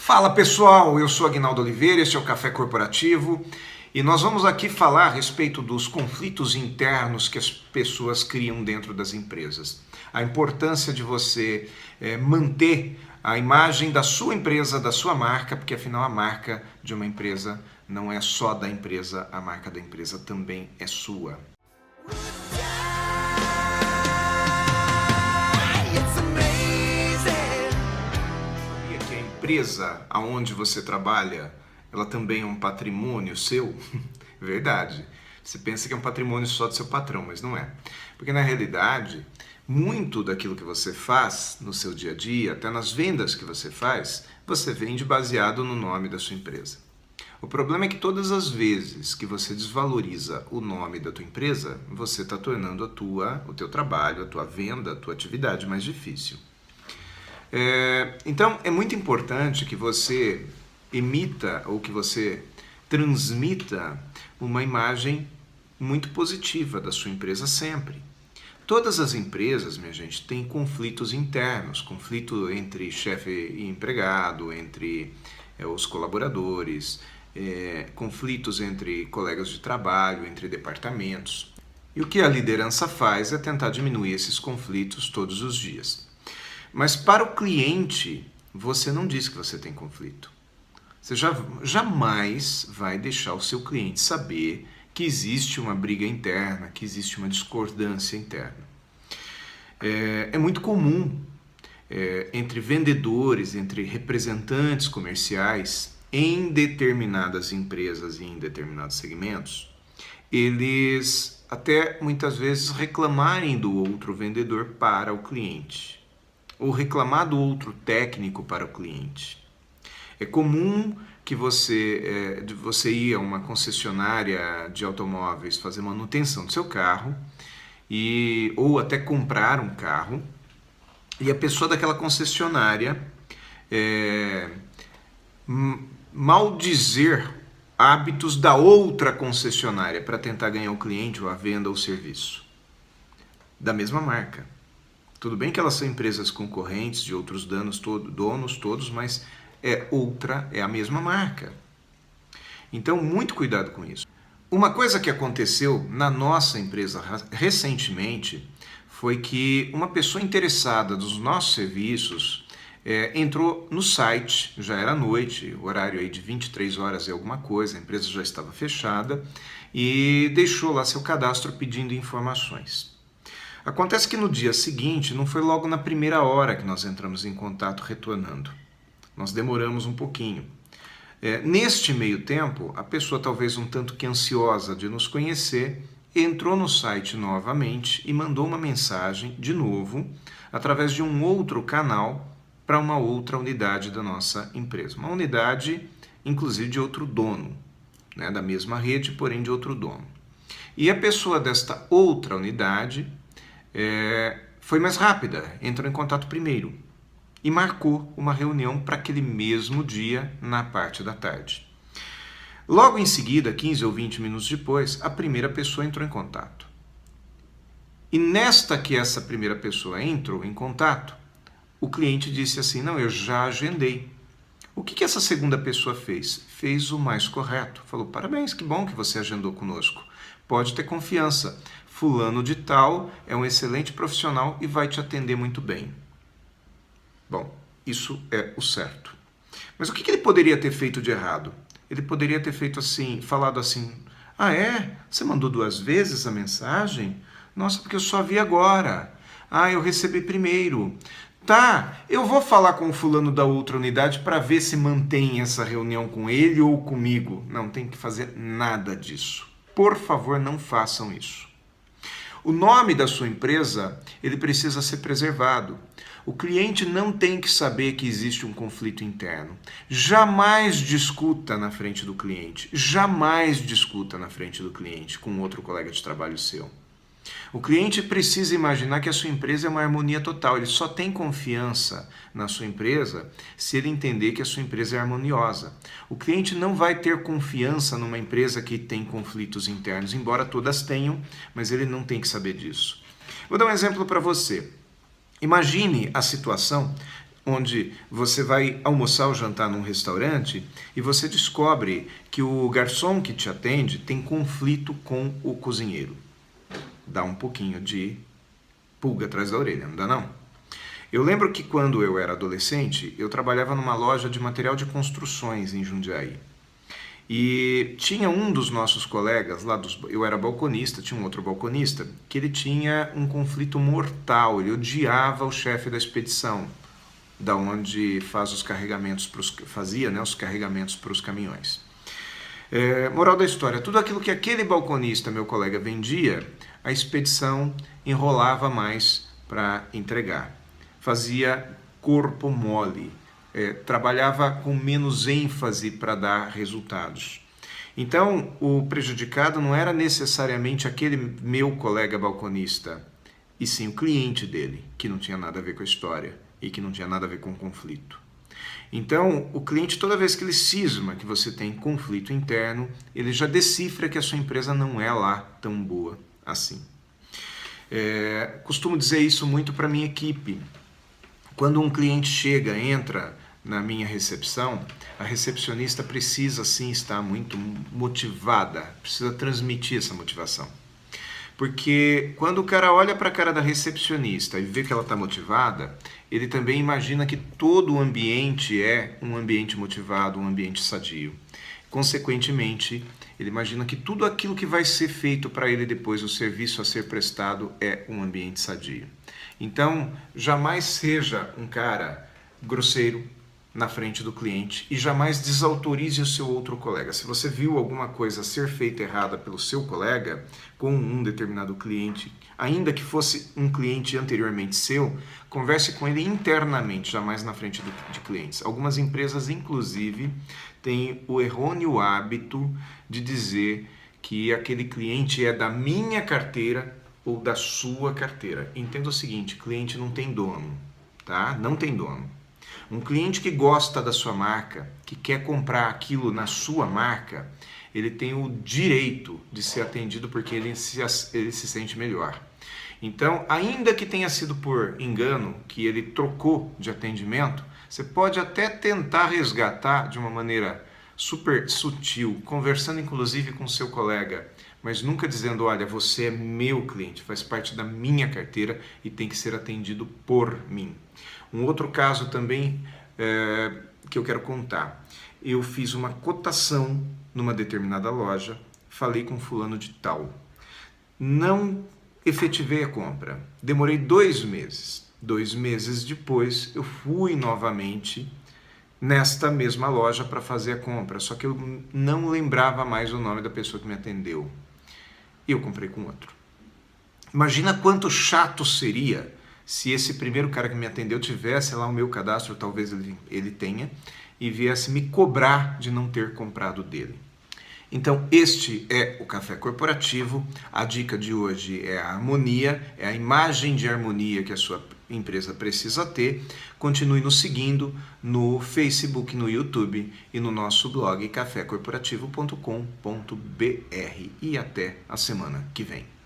Fala pessoal, eu sou Aguinaldo Oliveira, este é o Café Corporativo e nós vamos aqui falar a respeito dos conflitos internos que as pessoas criam dentro das empresas. A importância de você manter a imagem da sua empresa, da sua marca, porque afinal a marca de uma empresa não é só da empresa, a marca da empresa também é sua. Empresa aonde você trabalha, ela também é um patrimônio seu? Verdade. Você pensa que é um patrimônio só do seu patrão, mas não é. Porque na realidade, muito daquilo que você faz no seu dia a dia, até nas vendas que você vende baseado no nome da sua empresa. O problema é que todas as vezes que você desvaloriza o nome da tua empresa, você está tornando o teu trabalho, a tua venda, a tua atividade mais difícil. Então é muito importante que você emita ou que você transmita uma imagem muito positiva da sua empresa sempre. Todas as empresas, minha gente, têm conflitos internos, conflito entre chefe e empregado, entre os colaboradores, conflitos entre colegas de trabalho, entre departamentos. E o que a liderança faz é tentar diminuir esses conflitos todos os dias. Mas para o cliente, você não diz que você tem conflito. Você jamais vai deixar o seu cliente saber que existe uma briga interna, que existe uma discordância interna. É muito comum entre vendedores, entre representantes comerciais, em determinadas empresas e em determinados segmentos, eles até muitas vezes reclamarem do outro vendedor para o cliente, ou reclamar do outro técnico para o cliente. É comum que você ir a uma concessionária de automóveis fazer manutenção do seu carro, ou até comprar um carro, e a pessoa daquela concessionária maldizer hábitos da outra concessionária para tentar ganhar o cliente ou a venda ou o serviço da mesma marca. Tudo bem que elas são empresas concorrentes de outros donos todos, mas é a mesma marca. Então, muito cuidado com isso. Uma coisa que aconteceu na nossa empresa recentemente foi que uma pessoa interessada dos nossos serviços entrou no site, já era noite, horário aí de 23 horas e alguma coisa, a empresa já estava fechada, e deixou lá seu cadastro pedindo informações. Acontece que no dia seguinte, não foi logo na primeira hora que nós entramos em contato retornando. Nós demoramos um pouquinho. Neste meio tempo, a pessoa talvez um tanto que ansiosa de nos conhecer, entrou no site novamente e mandou uma mensagem de novo, através de um outro canal, para uma outra unidade da nossa empresa. Uma unidade, inclusive, de outro dono, né, da mesma rede, porém de outro dono. E a pessoa desta outra unidade foi mais rápida, entrou em contato primeiro e marcou uma reunião para aquele mesmo dia, na parte da tarde. Logo em seguida, 15 ou 20 minutos depois, a primeira pessoa entrou em contato. E nesta que essa primeira pessoa entrou em contato, o cliente disse assim: não, eu já agendei. O que essa segunda pessoa fez? Fez o mais correto. Falou: parabéns, que bom que você agendou conosco. Pode ter confiança. Fulano de tal é um excelente profissional e vai te atender muito bem. Bom, isso é o certo. Mas o que ele poderia ter feito de errado? Ele poderia ter feito assim, falado assim: ah, você mandou 2 vezes a mensagem? Nossa, porque eu só vi agora. Ah, eu recebi primeiro. Tá, eu vou falar com o fulano da outra unidade para ver se mantém essa reunião com ele ou comigo. Não tem que fazer nada disso. Por favor, não façam isso. O nome da sua empresa, ele precisa ser preservado. O cliente não tem que saber que existe um conflito interno. Jamais discuta na frente do cliente. Jamais discuta na frente do cliente com outro colega de trabalho seu. O cliente precisa imaginar que a sua empresa é uma harmonia total. Ele só tem confiança na sua empresa se ele entender que a sua empresa é harmoniosa. O cliente não vai ter confiança numa empresa que tem conflitos internos, embora todas tenham, mas ele não tem que saber disso. Vou dar um exemplo para você. Imagine a situação onde você vai almoçar ou jantar num restaurante e você descobre que o garçom que te atende tem conflito com o cozinheiro. Dá um pouquinho de pulga atrás da orelha, não dá não? Eu lembro que quando eu era adolescente, eu trabalhava numa loja de material de construções em Jundiaí. E tinha um dos nossos colegas, eu era balconista, tinha um outro balconista, que ele tinha um conflito mortal, ele odiava o chefe da expedição, da onde fazia os carregamentos para os caminhões. Moral da história, tudo aquilo que aquele balconista, meu colega, vendia, a expedição enrolava mais para entregar. Fazia corpo mole. Trabalhava com menos ênfase para dar resultados. Então, o prejudicado não era necessariamente aquele meu colega balconista, e sim o cliente dele, que não tinha nada a ver com a história e que não tinha nada a ver com o conflito. Então, o cliente, toda vez que ele cisma que você tem conflito interno, ele já decifra que a sua empresa não é lá tão boa assim. Costumo dizer isso muito para a minha equipe. Quando um cliente entra na minha recepção, a recepcionista precisa sim estar muito motivada, precisa transmitir essa motivação. Porque quando o cara olha para a cara da recepcionista e vê que ela está motivada, ele também imagina que todo o ambiente é um ambiente motivado, um ambiente sadio. Consequentemente, ele imagina que tudo aquilo que vai ser feito para ele depois, o serviço a ser prestado, é um ambiente sadio. Então, jamais seja um cara grosseiro na frente do cliente e jamais desautorize o seu outro colega. Se você viu alguma coisa ser feita errada pelo seu colega com um determinado cliente, ainda que fosse um cliente anteriormente seu, converse com ele internamente, jamais na frente de clientes. Algumas empresas, inclusive, têm o errôneo hábito de dizer que aquele cliente é da minha carteira ou da sua carteira. Entenda o seguinte, cliente não tem dono, tá? Não tem dono. Um cliente que gosta da sua marca, que quer comprar aquilo na sua marca, ele tem o direito de ser atendido porque ele se sente melhor. Então, ainda que tenha sido por engano que ele trocou de atendimento, você pode até tentar resgatar de uma maneira super sutil, conversando inclusive com seu colega, mas nunca dizendo, olha, você é meu cliente, faz parte da minha carteira e tem que ser atendido por mim. Um outro caso também que eu quero contar. Eu fiz uma cotação numa determinada loja, falei com fulano de tal. Não efetivei a compra. Demorei 2 meses. 2 meses depois, eu fui novamente nesta mesma loja para fazer a compra, só que eu não lembrava mais o nome da pessoa que me atendeu. E eu comprei com outro. Imagina quanto chato seria se esse primeiro cara que me atendeu tivesse lá o meu cadastro, talvez ele tenha, e viesse me cobrar de não ter comprado dele. Então, este é o Café Corporativo. A dica de hoje é a harmonia, é a imagem de harmonia que a sua empresa precisa ter. Continue nos seguindo no Facebook, no YouTube e no nosso blog cafécorporativo.com.br. E até a semana que vem.